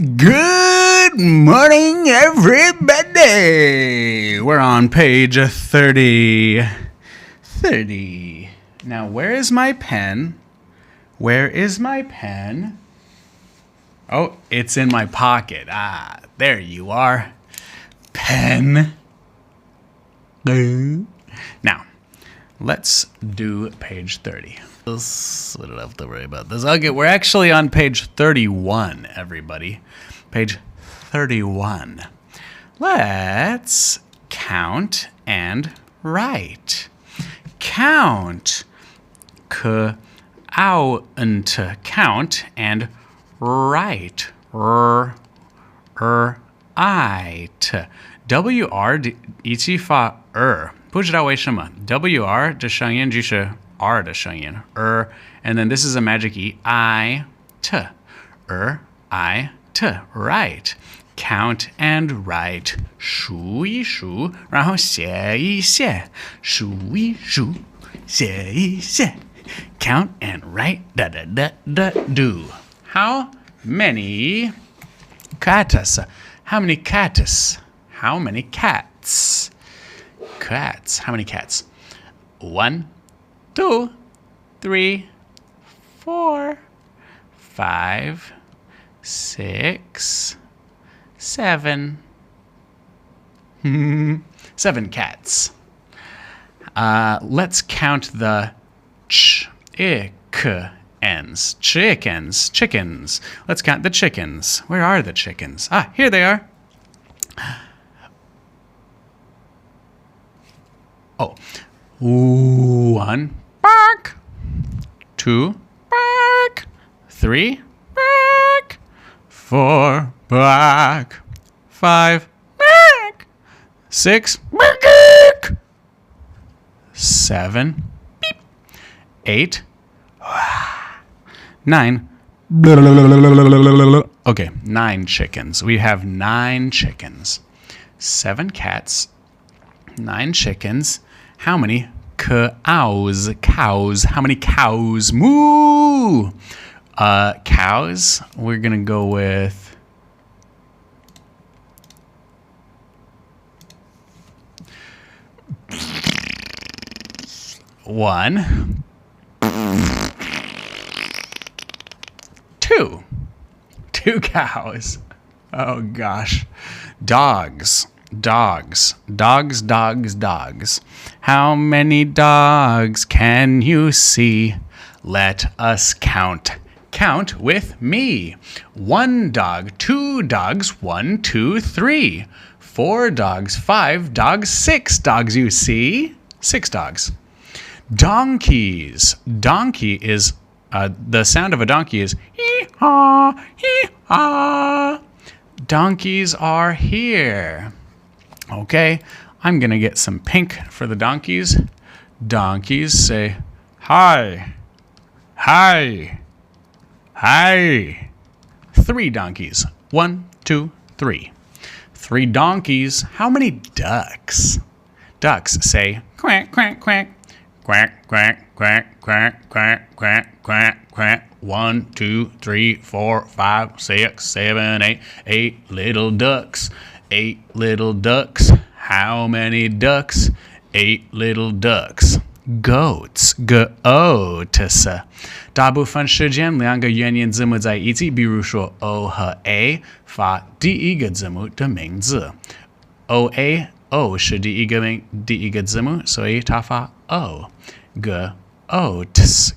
Good morning, everybody. We're on page 30. Now, where is my pen? Where is my pen? Oh, it's in my pocket. Ah, there you are. Pen. Now, let's do page 30. We don't have to worry about this. Okay, we're actually on page 31, everybody. Page 31. Let's count and write. Count. Count and write. It. WR 一起发 不知道为什么 WR 的声音就是 R 的声音 and then this is a magic E I T I T right count and write 数一数然后写一写数一数写一写 count and write do how many cats how many cats how many cats how many cats 1 2 3 4 5 6 7 7 cats. Let's count the chickens. Let's count the chickens. Where are the chickens? Ah, here they are. Oh, 1 bark, 2 bark, 3 bark, 4 bark, 5 bark, 6 bark, 7 beep, 8 9 okay 9 chickens. We have 9 chickens, 7 cats, 9 chickens. How many cows? How many cows? Moo! Cows, we're going to go with one, 2 cows. Oh gosh. Dogs. How many dogs can you see? Let us count. Count with me. 1 dog, 2 dogs, 1, 2, 3. 4 dogs, 5 dogs, 6 dogs, you see? 6 dogs. Donkeys. Donkey is, the sound of a donkey is hee-haw, hee-haw. Donkeys are here. Okay, I'm going to get some pink for the donkeys. Donkeys say, hi, hi, hi. 3 donkeys. 1, 2, 3. 3 donkeys. How many ducks? Ducks say, quack, quack, quack. Quack, quack, quack, quack, quack, quack, quack, quack. 1, 2, 3, 4, 5, 6, 7, 8. 8 little ducks. 8 little ducks. How many ducks? 8 little ducks. Goats. Goats. 大部分时间2个元音字母在一起，比如说 O 和 A 发第一个字母的名字。O 是第一个字母，所以它发 O。Goats.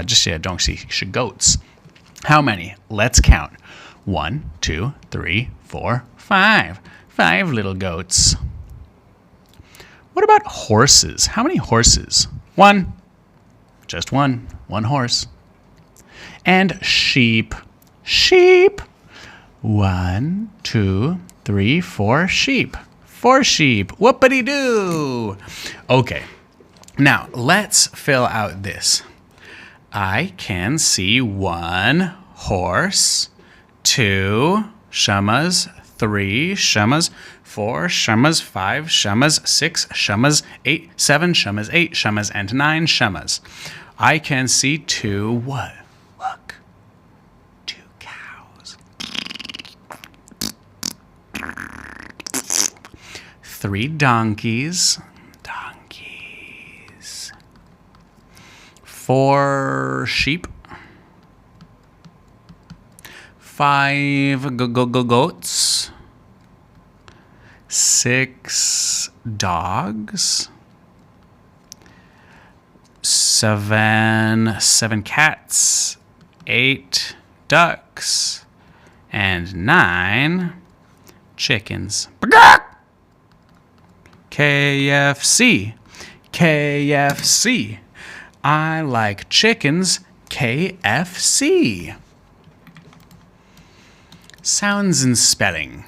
这些东西是 goats. How many? Let's count. 1, 2, 3, 4, 5. 5 little goats. What about horses? How many horses? 1. Just 1. 1 horse. And sheep. Sheep. 1, 2, 3, 4 sheep. 4 sheep. Whoopity-doo. Okay. Now, let's fill out this. I can see 1 horse, 2 shamas, 3 shamas, 4 shamas, 5 shamas, 6 shamas, 8, 7 shamas, 8 shamas, and 9 shamas. I can see 2 what? Look. 2 cows. 3 donkeys. 4 sheep. 5 goats. 6 dogs. 7 cats. 8 ducks. And 9 chickens. KFC. KFC. I like chickens. KFC. Sounds and spelling.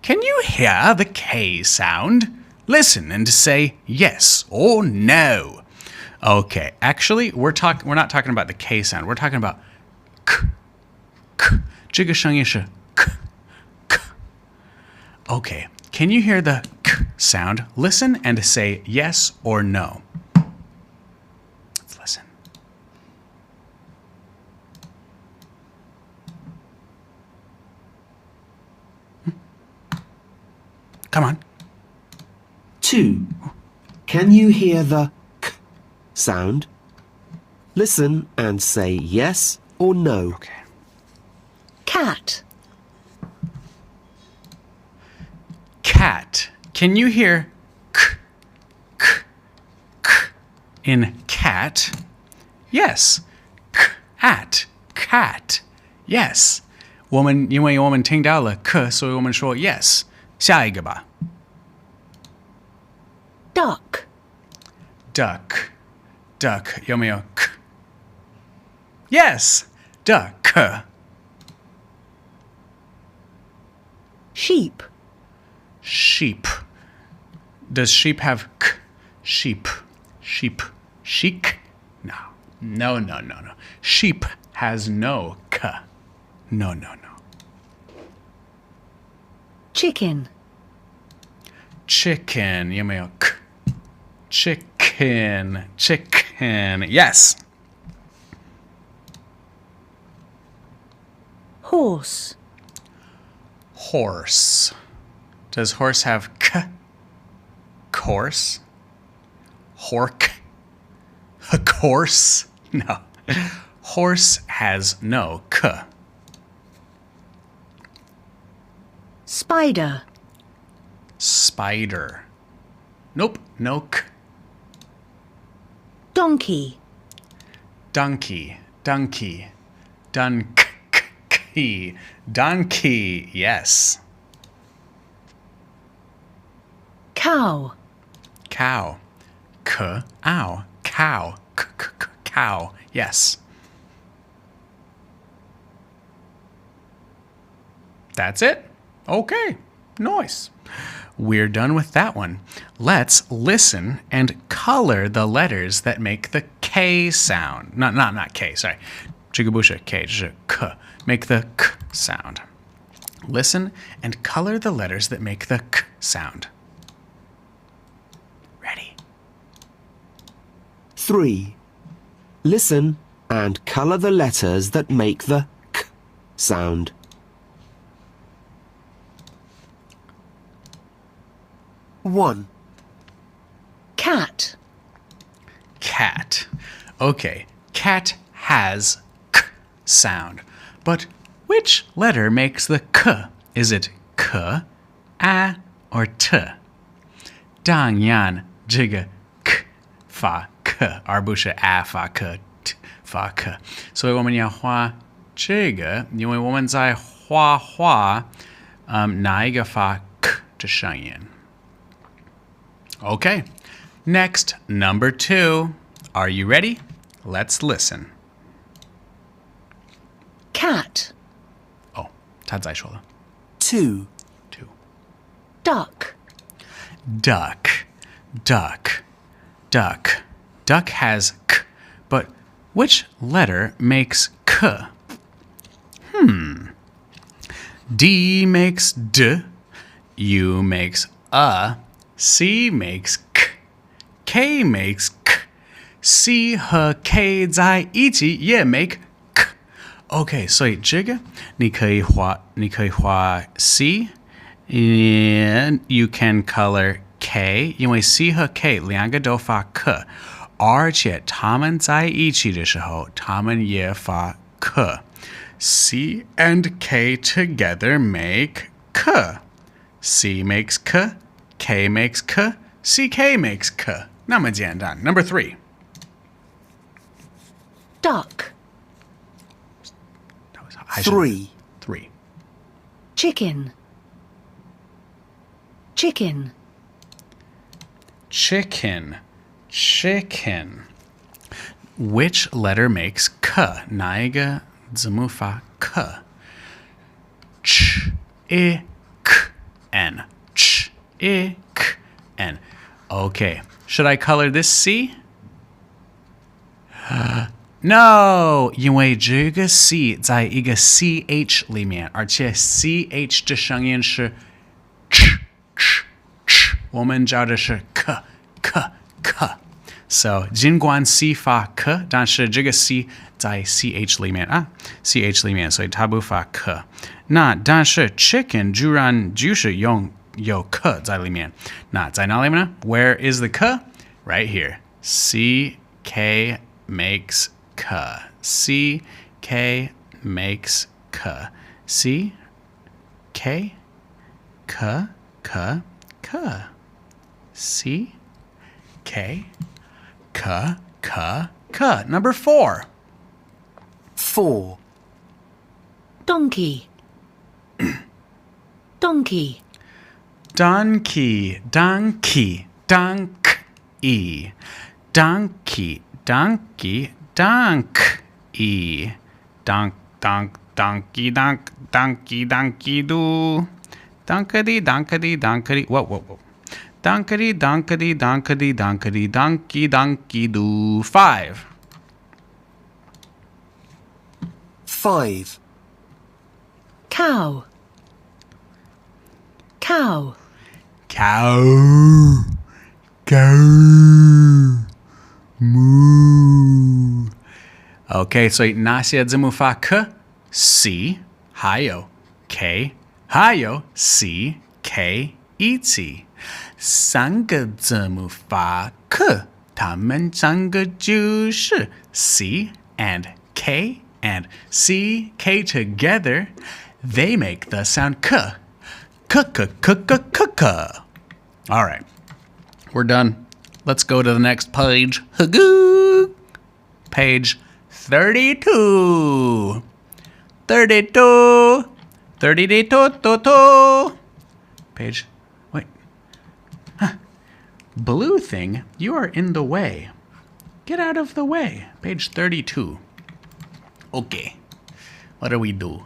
Can you hear the K sound? Listen and say yes or no. Okay, actually, we're not talking about the K sound. We're talking about K. K. 这个声音是 K. K. Okay, can you hear the K sound? Listen and say yes or no. Let's listen. Come on. 2. Can you hear the K sound? Listen and say yes or no. Okay. Cat. Cat. Can you hear k, k, k in cat? Yes. Cat. Cat. Yes. 因为我们听到了 k， 所以我们说 yes。下一个吧。Duck. Duck. Duck. 有没有 k? Yes. Duck. Sheep. Sheep. Does sheep have k? Sheep. Sheep. Chic? No. No, no, no, no. Sheep has no k. No, no, no. Chicken. Chicken. 有没有 k? Chicken. Chicken. Yes. Horse. Horse. Does horse have k? Course? Hork? A course? No. Horse has no k. Spider. Spider. Nope, no k. Donkey. Donkey. Donkey. Donkey. Donkey. Yes. Cow. Cow. K-ow. Cow. Cow. Yes. That's it? Okay. Nice. We're done with that one. Let's listen and color the letters that make the K sound. Not K, sorry. 这个不是 K, 这是 K. Make the K sound. Listen and color the letters that make the K sound. Ready? 3. Listen and color the letters that make the K sound. One. Cat. Cat. Okay, cat has K sound. But which letter makes the K? Is it K, A, or T? 当然这个 K 发 K 而不是 A 发 K T 发 K， 所以我们要画这个，因为我们在画哪一个发 K 的声音。Okay, next, number 2. Are you ready? Let's listen. Cat. Oh, 他再说了。 2. 2. Duck. Duck. Duck. Duck. Duck has K, but which letter makes K? D makes D, U makes A, C makes K, K makes K, C 和 K 在一起也 make K. OK, 所以这个你可以画 C, and you can color K，因为 C 和 K 两个都发 k， 而且它们在一起的时候，它们也发 k。C and K together make k. C makes k, K makes k, CK makes k. 那么简单。Number 3. Duck. 3. 3. Chicken. Chicken. Chicken. Chicken. Which letter makes k? 哪一个字母发 k? Ch, I, k, n. Ch, I, k, n. Okay. Should I color this C? No, 因为这个 C 在一个 CH 里面，而且 CH 的声音是 ch, ch, ch. 我们教的是 k, k, k. So, 尽管 C 发 k, 但是这个 C 在 CH 里面啊 ，CH 里面，所以它不发 k。那但是 chicken 居然就是有 k 在里面。那在哪里呢？ Where is the k? Right here. CK makes k. CK makes k. C K k k k. C K k k k. Number 4. 4. Donkey. Donkey. Donkey, donkey, donkey. Donkey, donkey, donkey. Donk, donk, donkey, donk, donkey, donkey, do. Donkety, donkety, donkety. Whoa. Donkety, donkety, donkety, donkety, donkey, donkey, do. 5. 5. Cow. Cow. Cow. Cow. Moo. Okay, 所以哪些字母发 k? C 还有 K 还有 C K 一起三个字母发 k， 它们三个就是 C and K and C K together. They make the sound k. K k k k k k. All right, we're done. Let's go to the next page. Page 32. 32. 32. Page. Wait. Huh. Blue thing, you are in the way. Get out of the way. Page 32. Okay. What do we do?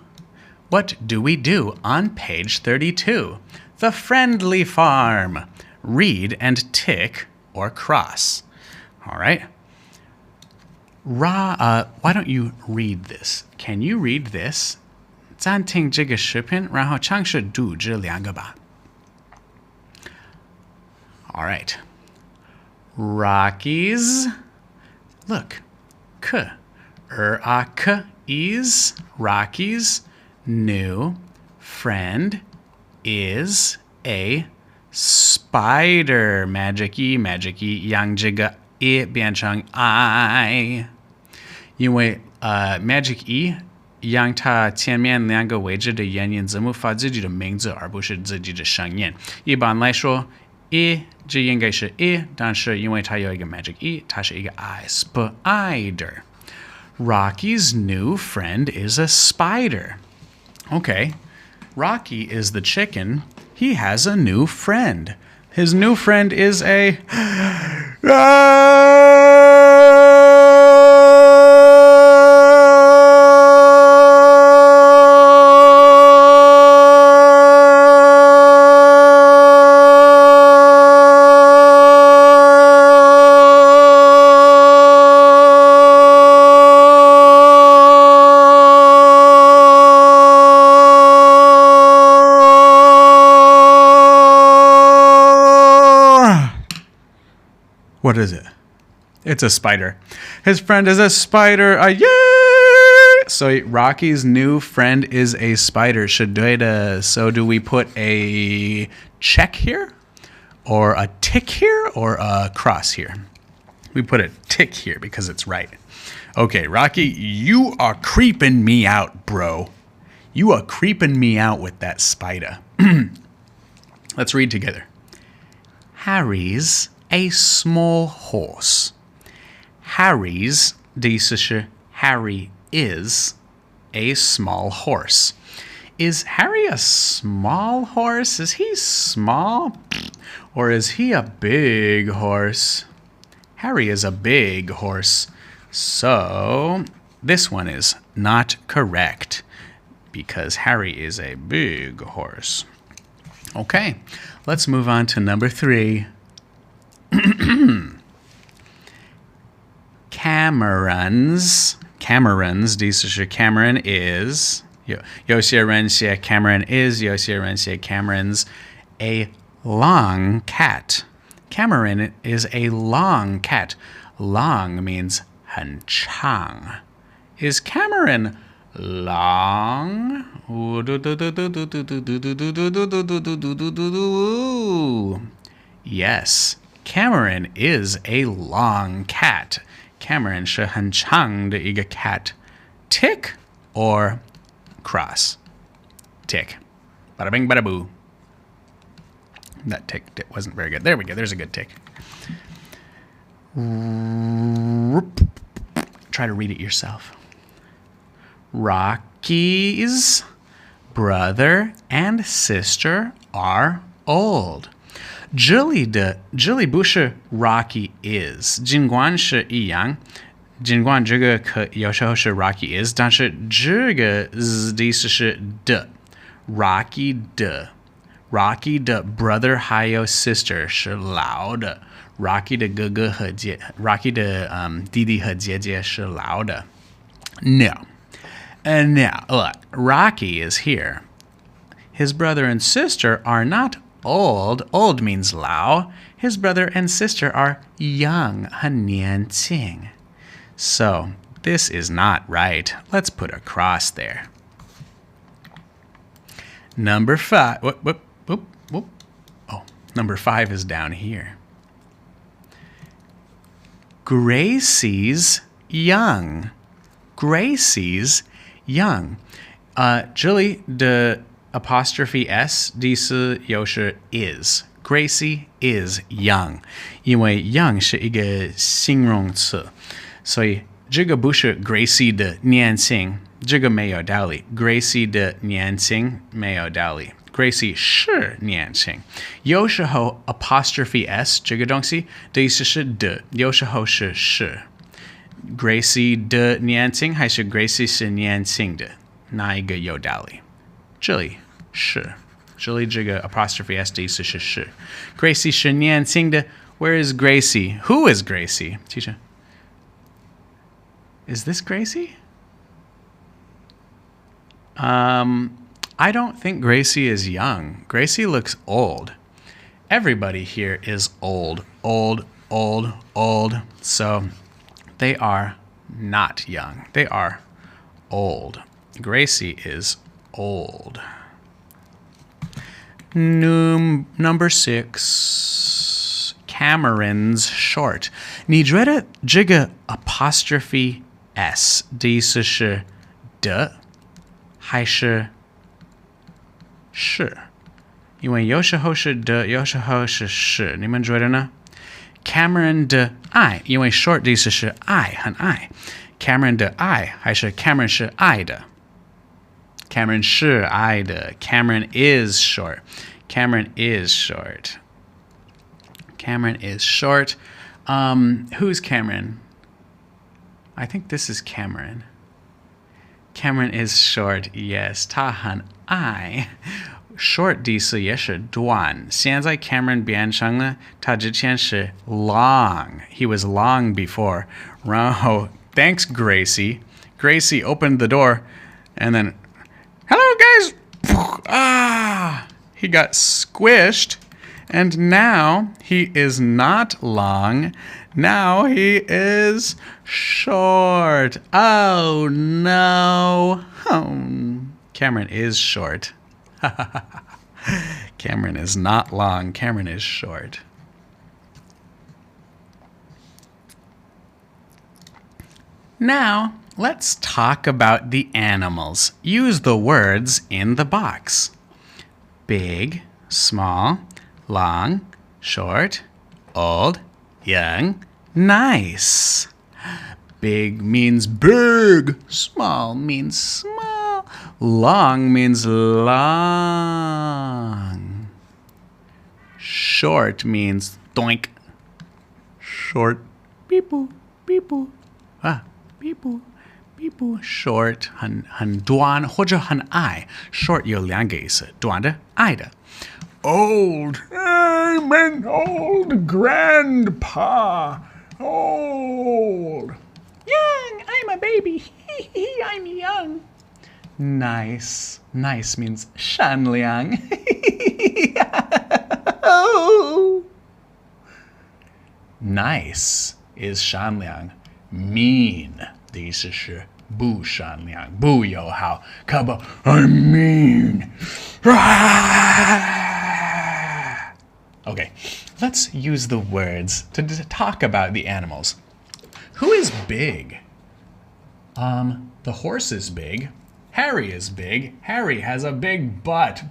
What do we do on page 32? The friendly farm. Read and tick or cross. All right. Why don't you read this? Can you read this? 暂停这个视频，然后尝试读这两个吧。All right. Rockies. Look. K. K is Rockies. New friend is a spider. Magic E, 让这个 E 变成 I。因为Magic E 让它前面两个位置的元音字母发自己的名字，而不是自己的声音。一般来说 E 这应该是 E， 但是因为它有一个 Magic E， 它是一个 I spider。Rocky's new friend is a spider. Okay, Rocky is the chicken. He has a new friend. His new friend is a... What is it? It's a spider. His friend is a spider. Yeah! So Rocky's new friend is a spider. So do we put a check here? or a tick here or a cross here? We put a tick here because it's right. Okay, Rocky, you are creeping me out, bro. You are creeping me out with that spider. Let's read together. Harry's a small horse. Harry's 的意思是 Harry is a small horse. Is Harry a small horse? Is he small? Or is he a big horse? Harry is a big horse. So this one is not correct because Harry is a big horse. Okay, let's move on to number 3. Cameron's 的意思是 Cameron is 有些人写 Cameron is 有些人写 Cameron's a long cat. Cameron is a long cat. Long means 很长. Is Cameron long? Yes, Cameron is a long cat. Cameron 是很长的一个 cat. Tick or cross? Tick. Bada bing, bada boo. That tick wasn't very good. There we go. There's a good tick. Try to read it yourself. Rocky's brother and sister are old. 这里不是 Rocky is， 尽管是一样，尽管这个有时候是 Rocky is， 但是这个的意思是的 Rocky 的 Rocky 的 brother 还有 sister 是老的 Rocky 的哥哥和Rocky 的弟弟和姐姐是老的 No. And now, look, Rocky is here. His brother and sister are not old. Old means 老. His brother and sister are young, 很年轻. So, this is not right. Let's put a cross there. Number 5. Whoop. Oh, number 5 is down here. Gracie's young. Gracie's young. 这里的 apostrophe s 的意思又是 is. Gracie is young. 因为 young 是一个形容词，所以这个不是 Gracie 的年轻，这个没有道理。Gracie 的年轻没有道理。Gracie 是年轻，有时候 apostrophe s 这个东西的意思是的，有时候是。Gracie 的年轻还是 Gracie 是年轻的，哪一个有道理？这里是，这里这个 apostrophe s 的意思是。Gracie 是年轻的。Where is Gracie? Who is Gracie? Teacher. Is this Gracie? I don't think Gracie is young. Gracie looks old. Everybody here is old. So they are not young. They are old. Gracie is old. Number 6. Cameron's short. 你觉得这个 apostrophe s 的意思是的还是是？因为有时候是的，有时候是是，你们觉得呢？ Cameron 的爱，因为 short 的意思是爱，很爱。Cameron 的爱还是 Cameron 是爱的？ Cameron 是爱的。Cameron is short. Cameron is short. Cameron is short. Who's Cameron? I think this is Cameron. Cameron is short. Yes, 他很爱。Short 的意思也是短。现在 Cameron 变成了，他之前是 long. He was long before. 然后 thanks Gracie. Gracie opened the door and then, hello guys. He got squished and now he is not long. Now he is short. Oh no. Cameron is short. Cameron is not long. Cameron is short. Now, let's talk about the animals. Use the words in the box. Big, small, long, short, old, young, nice. Big means big. Small means small. Long means long. Short means doink. Short. Beep-boo, beep-boo. Ah, beep-boo, beep-boo. Short 很短或者很矮。Short 有两个意思，短的、矮的。Old. I'm an old grandpa. Old. Young. I'm a baby. I'm young. Nice. Nice means 善良. Nice is 善良. Mean 的意思是不善良，不友好。可不 I'm mean. Okay, let's use the words to talk about the animals. Who is big? The horse is big. Harry is big. Harry has a big butt.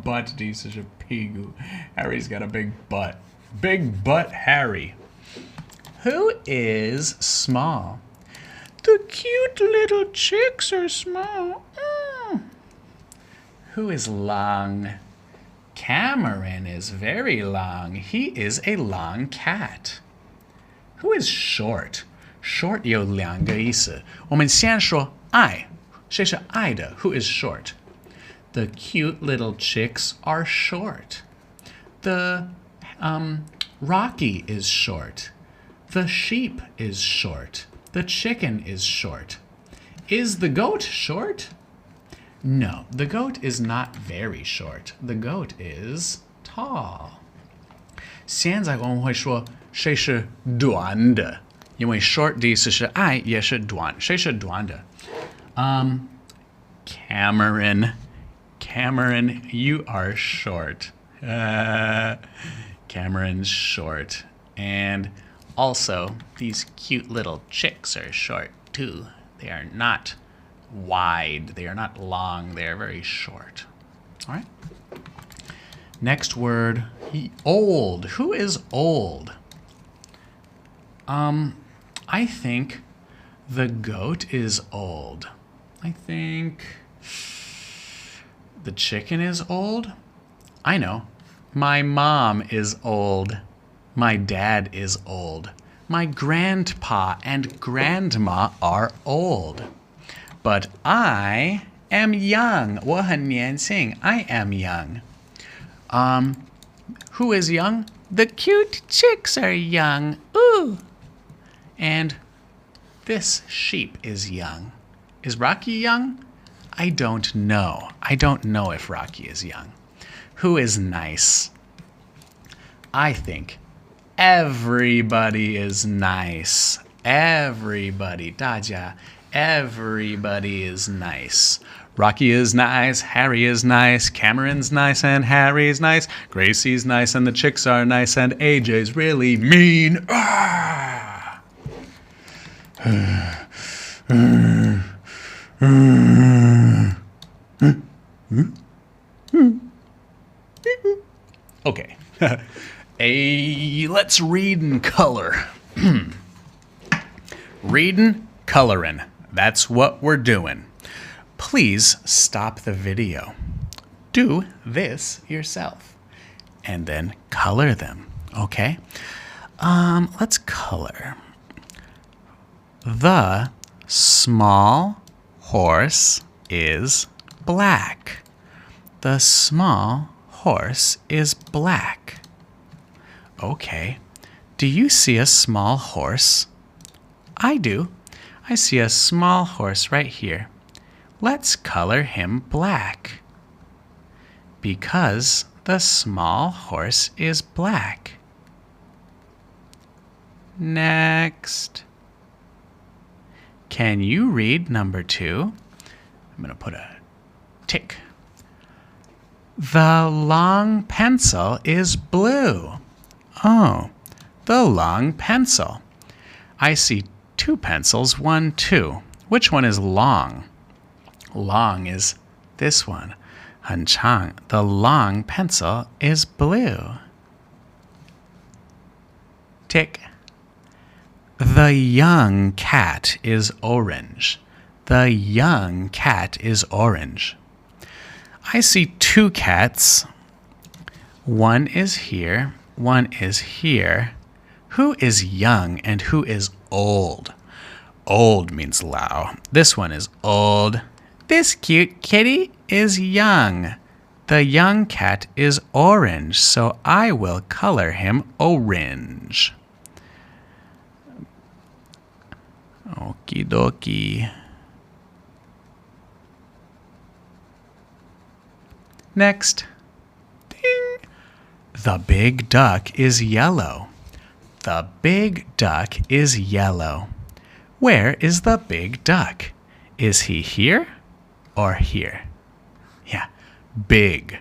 Butt 的意思是屁股。Harry's got a big butt. Big butt Harry. Who is small? The cute little chicks are small. Who is long? Cameron is very long. He is a long cat. Who is short? Short 有两个意思。我们先说矮，谁是矮的？ Who is short? The cute little chicks are short. The Rocky is short. The sheep is short. The chicken is short. Is the goat short? No, the goat is not very short. The goat is tall. 现在我们会说谁是短的，因为 short 的意思是矮，也是短。谁是短的？Cameron. Cameron, you are short. Cameron's short. And also, these cute little chicks are short too. They are not wide. They are not long. They are very short. All right. Next word, old. Who is old? I think the goat is old. I think the chicken is old. I know. My mom is old. My dad is old. My grandpa and grandma are old. But I am young. 我很年轻. I am young. Who is young? The cute chicks are young. Ooh. And this sheep is young. Is Rocky young? I don't know. I don't know if Rocky is young. Who is nice? I think everybody is nice. Everybody. 大家. Everybody is nice. Rocky is nice, Harry is nice, Cameron's nice, and Harry's nice, Gracie's nice, and the chicks are nice, and AJ's really mean. Ah! Okay. Let's read and color. Reading, coloring. That's what we're doing. Please stop the video. Do this yourself. And then color them. Okay? Let's color. The small horse is black. The small horse is black. Okay. Do you see a small horse? I do. I see a small horse right here. Let's color him black. Because the small horse is black. Next. Can you read number 2? I'm going to put a tick. The long pencil is blue. Oh, the long pencil. I see 2 pencils, 1, 2. Which one is long? Long is this one. 很长. The long pencil is blue. Tick. The young cat is orange. The young cat is orange. I see 2 cats. One is here, one is here. Who is young and who is old? Old means lao. This one is old. This cute kitty is young. The young cat is orange, so I will color him orange. Okie dokie. Next. Ding. The big duck is yellow. The big duck is yellow. Where is the big duck? Is he here or here? Yeah, big.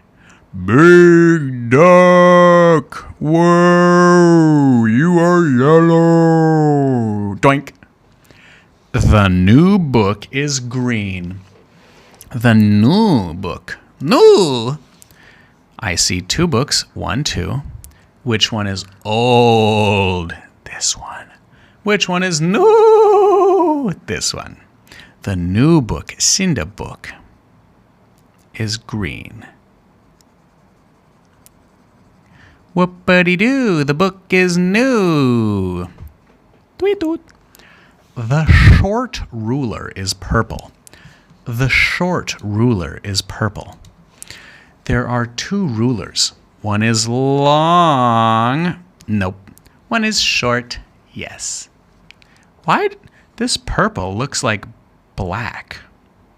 Big duck. Whoa, you are yellow. Doink. The new book is green. The new book. New. I see 2 books, 1, 2. Which one is old? This one. Which one is new? This one. The new book, 新的 book, is green. Whoopity-doo, the book is new. Tweet-toot. The short ruler is purple. The short ruler is purple. There are 2 rulers. One is long. Nope. One is short. Yes. Why? This purple looks like black,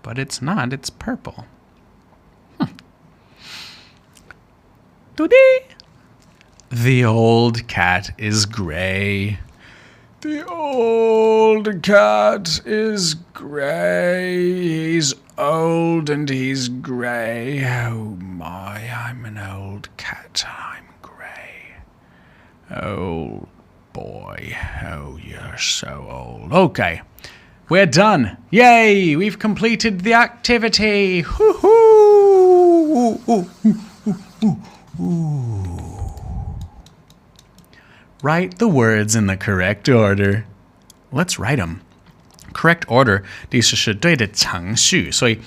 but it's not. It's purple. Today. The old cat is gray. The old cat is gray. He's old and he's gray. Oh my, I'm an old cat. I'm gray. Oh boy. Oh, you're so old. Okay, we're done. Yay, we've completed the activity. Write the words in the correct order. Let's write them. Correct order 第四是对的程序，所以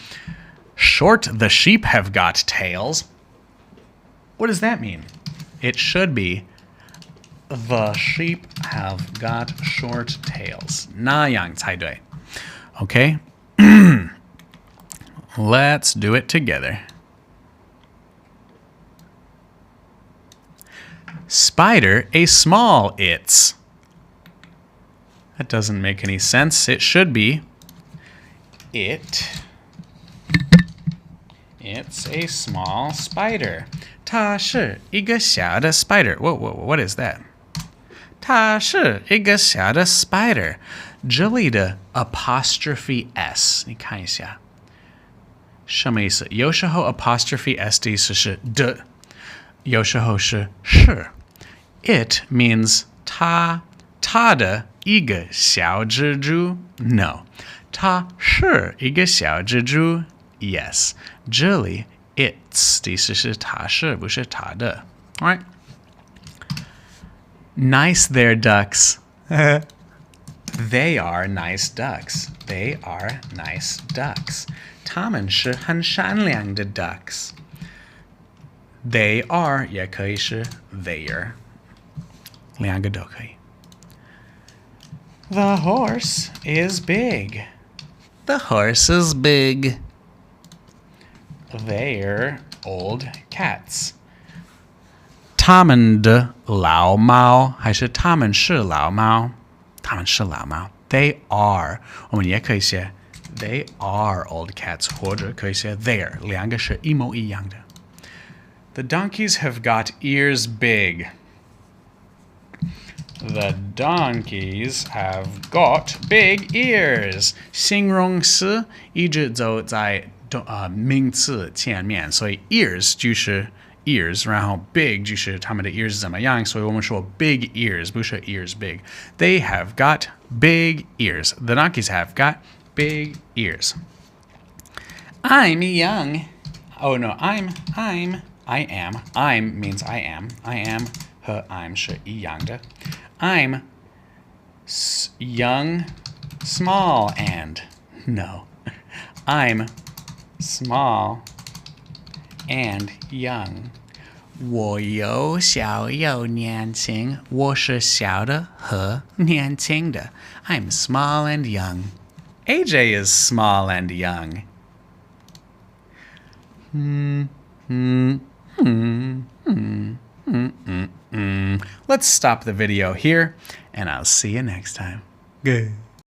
short the sheep have got tails. What does that mean? It should be the sheep have got short tails. 那样才对。Okay? Let's do it together. Spider, a small it's. That doesn't make any sense. It should be it's a small spider. 它是一个小的 spider. What is that? 它是一个小的 spider. 这里的 apostrophe s 你看一下什么意思？有时候 apostrophe s 的意思是的，有时候是 It means 它的一个小蜘蛛 No. 它是一个小蜘蛛 Yes. 这里 it's 的意思是它是不是它的 Alright. Nice there, ducks. They are nice ducks. They are nice ducks. 他们是很善良的 ducks. They are 也可以是 their. 两个都可以。The horse is big. The horse is big. They're old cats. 他们的老猫还是他们是老猫？他们是老猫。They are. 我们也可以写 They are old cats 或者可以写 they're 两个是一模一样的。The donkeys have got ears big. The donkeys have got big ears. 形容词一直走在名词见面，所以 ears 就是 ears， 然后 big 就是他们的 ears 怎么样，所以我们说 big ears， 不是 ears big. They have got big ears. The donkeys have got big ears. I'm young. Oh no, I am. I'm means I am. I am 和 I'm 是一样的。I'm young, small, and no. I'm small and young. 我有小有年轻，我是小的和年轻的。I'm small and young. AJ is small and young. Let's stop the video here, and I'll see you next time. Good.